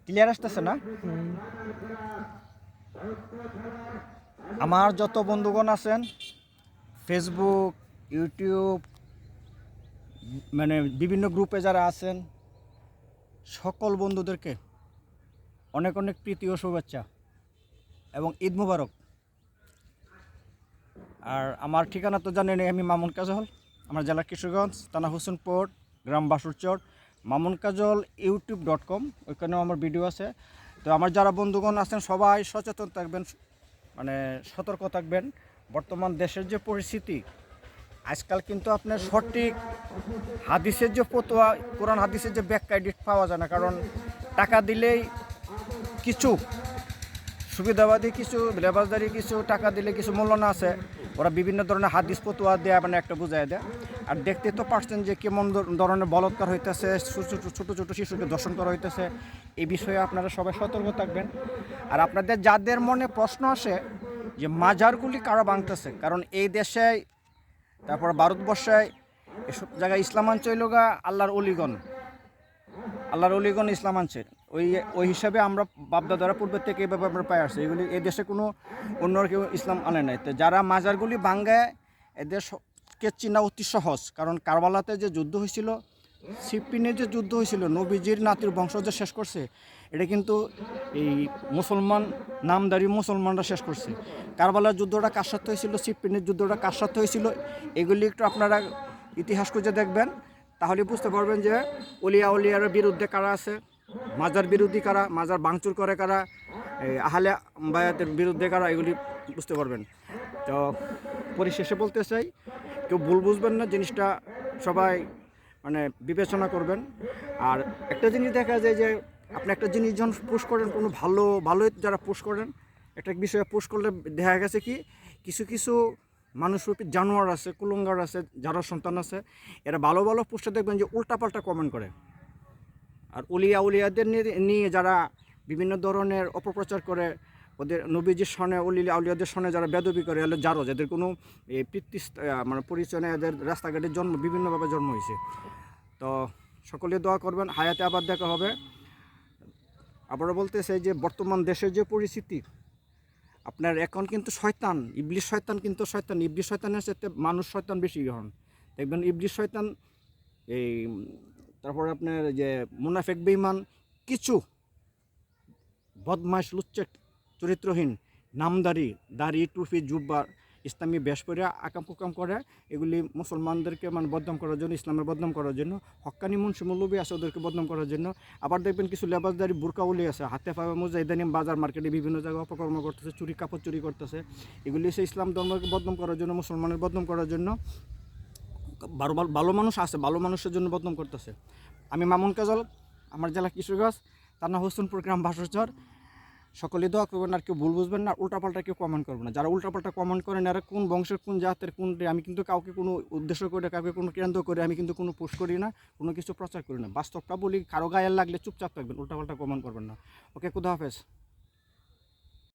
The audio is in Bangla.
ক্লিয়ার আসতেছে না? আমার যত বন্ধুগণ আছেন ফেসবুক, ইউটিউব, মানে বিভিন্ন গ্রুপে যারা আছেন সকল বন্ধুদেরকে অনেক অনেক প্রীতি ও শুভেচ্ছা এবং ঈদ মুবারক। আর আমার ঠিকানা তো জানেন, আমি মামুন কাজল, আমার জেলা কিশোরগঞ্জ, থানা হোসেনপুর, গ্রাম বাসুরচর। মামুন কাজল youtube.com, ওইখানেও আমার ভিডিও আছে। তো আমার যারা বন্ধুগণ আছেন সবাই সচেতন থাকবেন, মানে সতর্ক থাকবেন। বর্তমান দেশের যে পরিস্থিতি, আজকাল কিন্তু আপনার সঠিক হাদিসের যে ফতোয়া, কোরআন হাদিসের যে ব্যাখ্যা এডিট পাওয়া যায় না। কারণ টাকা দিলেই কিছু সুবিধাবাদী, কিছু লেবাসদারি, কিছু টাকা দিলে কিছু মূল্যায়ন আছে, ওরা বিভিন্ন ধরনের হাদিস ফতোয়া দেয়, মানে একটা বুঝাই দেয়। আর দেখতে তো পারছেন যে কেমন ধরনের বলৎকার হইতেছে, ছোটো ছোটো শিশুকে দর্শন করা হইতেছে। এই বিষয়ে আপনারা সবাই সতর্ক থাকবেন। আর আপনাদের যাদের মনে প্রশ্ন আসে যে মাজারগুলি কারা ভাঙতেছে, কারণ এই দেশে, তারপর ভারতবর্ষে এসব জায়গায় ইসলাম আনছে হইল আল্লাহর অলিগণ ইসলাম আনছে। ওই হিসাবে আমরা বাপদাদারা পূর্বের থেকে এইভাবে আমরা পাই আসছি। এগুলি এই দেশে কোনো অন্য কেউ ইসলাম আনে নাই। তো যারা মাজারগুলি ভাঙ্গায়, এদেরকে চিনা অতি সহজ। কারণ কারবালাতে যে যুদ্ধ হয়েছিল, সিপ্পিনের যে যুদ্ধ হয়েছিল, নবীজির নাতির বংশ যে শেষ করছে, এটা কিন্তু এই মুসলমান, নামদারি মুসলমানরা শেষ করছে। কারবালার যুদ্ধটা কার সাথে হয়েছিল, সিপ্পিনের যুদ্ধটা কার সাথে হয়েছিল, এগুলি একটু আপনারা ইতিহাস খুঁজে দেখবেন, তাহলে বুঝতে পারবেন যে উলিয়ার বিরুদ্ধে কারা আছে, মাজার বিরোধী কারা, মাজার ভাঙচুর করে কারা, আহলে বায়াতের বিরুদ্ধে কারা, এগুলি বুঝতে পারবেন। তো পরিশেষে বলতে চাই, কেউ ভুল বুঝবেন না, জিনিসটা সবাই মানে বিবেচনা করবেন। আর একটা জিনিস দেখা যায় যে আপনি একটা জিনিস যখন পোস্ট করেন, কোনো ভালোই যারা পোস্ট করেন, একটা বিষয়ে পোস্ট করলে দেখা গেছে কি কিছু কিছু মানুষরূপী জানোয়ার আছে, কুলঙ্গার আছে, যারা সন্তান আছে, এরা ভালো পোস্টে দেখবেন যে উল্টাপাল্টা কমেন্ট করে। আর উলিয়াদের নিয়ে যারা বিভিন্ন ধরনের অপপ্রচার করে, ওদের নবীজির সনে, আউলিয়াদের সনে যারা বেদবি করে, এলে যারো যাদের কোনো পিতৃ মানে পরিচয় নেই, এদের রাস্তাঘাটের জন্ম বিভিন্নভাবে জন্ম হয়েছে। তো সকলে দোয়া করবেন, হায়াতে আবার দেখা হবে। আবারও বলতে চাই যে বর্তমান দেশের যে পরিস্থিতি, আপনার এখন কিন্তু শয়তান, ইবলিশ শয়তান, কিন্তু ইবলিশ শয়তানের সাথে মানুষ শয়তান বেশি হন। দেখবেন ইবলিশ শয়তান, এই তারপরে আপনার যে মুনাফেক বেঈমান, কিছু বদমাশ লুচ্চে চরিত্রহীন নামদারি, দাড়ি, টুপি, জুব্বা, ইসলামী বেশ পরে আকাম কুকাম করে, এগুলি মুসলমানদেরকে মানে বদনাম করার জন্য, ইসলামের বদনাম করার জন্য, হক্কানি মুন্সি মৌলবী আছে, ওদেরকে বদনাম করার জন্য। আবার দেখবেন কিছু লেবাসদারি বুরকাউলি আছে, হাতে পাওয়া মোজা, ইদানিম বাজার মার্কেটে বিভিন্ন জায়গায় অপকর্ম করতেছে, কাপড় চুরি করতেছে। এগুলি হচ্ছে ইসলাম ধর্মকে বদনাম করার জন্য, মুসলমানের বদনাম করার জন্য। ভালো মানুষ আছে, ভালো মানুষের জন্য বদনাম করতেছে। আমি মামুন কাজল, আমার জেলা কিশোরগঞ্জ, থানা হোসেনপুর, গ্রাম বাসুরচর। সকলে দোয়া করবেন, আর কেউ ভুল বুঝবেন না, উল্টাপাল্টা কেউ কমেন্ট করবেন না। যারা উল্টাপাল্টা কমেন্ট করেন, এরা কোন বংশের, কোন জাতের, আমি কিন্তু কাউকে কোনো উদ্দেশ্য করে, কাউকে কোনো কেন্দ্র করে আমি কিন্তু কোনো পোস্ট করি না, কোনো কিছু প্রচার করি না। বাস্তবটা বলি, কারো গায়ে লাগলে চুপচাপ থাকবেন, উল্টাপাল্টা কমেন্ট করবেন না। ওকে, খুদা হাফেজ।